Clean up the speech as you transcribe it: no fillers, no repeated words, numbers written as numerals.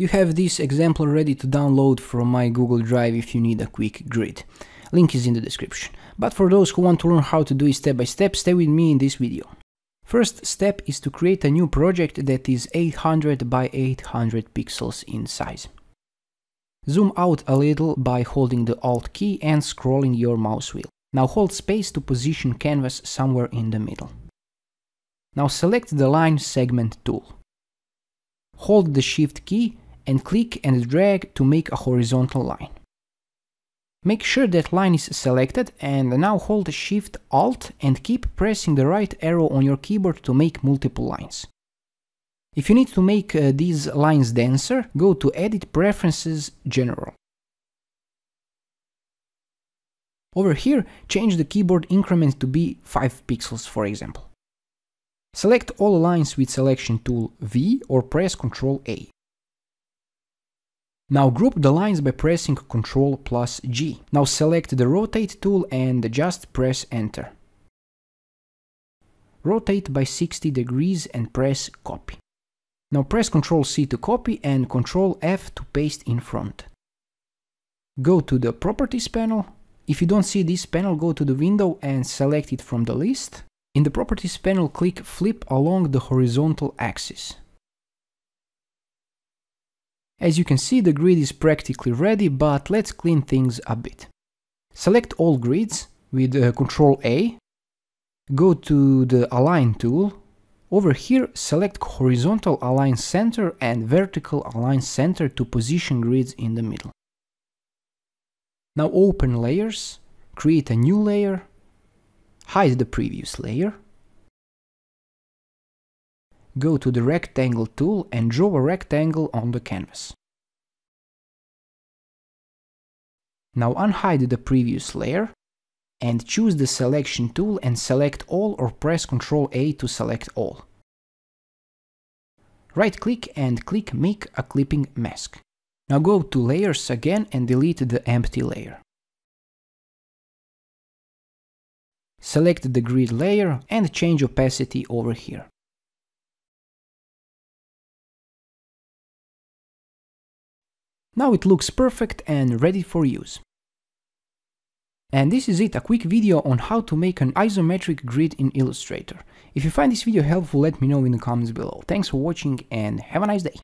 You have this example ready to download from my Google Drive if you need a quick grid. Link is in the description. But for those who want to learn how to do it step by step, stay with me in this video. First step is to create a new project that is 800 by 800 pixels in size. Zoom out a little by holding the Alt key and scrolling your mouse wheel. Now hold space to position canvas somewhere in the middle. Now select the Line Segment tool. Hold the Shift key and click and drag to make a horizontal line. Make sure that line is selected and now hold Shift Alt and keep pressing the right arrow on your keyboard to make multiple lines. If you need to make these lines denser, go to Edit Preferences General. Over here, change the keyboard increment to be 5 pixels, for example. Select all lines with Selection tool V or press Ctrl A. Now group the lines by pressing Ctrl plus G. Now select the Rotate tool and just press Enter. Rotate by 60 degrees and press Copy. Now press Ctrl C to copy and Ctrl F to paste in front. Go to the Properties panel. If you don't see this panel, go to the window and select it from the list. In the Properties panel, click Flip along the horizontal axis. As you can see, the grid is practically ready, but let's clean things a bit. Select all grids with Ctrl A. Go to the Align tool. Over here, select Horizontal Align Center and Vertical Align Center to position grids in the middle. Now open Layers, create a new layer, hide the previous layer. Go to the Rectangle tool and draw a rectangle on the canvas. Now unhide the previous layer and choose the Selection tool and select all or press Ctrl A to select all. Right-click and click Make a Clipping Mask. Now go to Layers again and delete the empty layer. Select the grid layer and change opacity over here. Now it looks perfect and ready for use. And this is it, a quick video on how to make an isometric grid in Illustrator. If you find this video helpful, let me know in the comments below. Thanks for watching and have a nice day!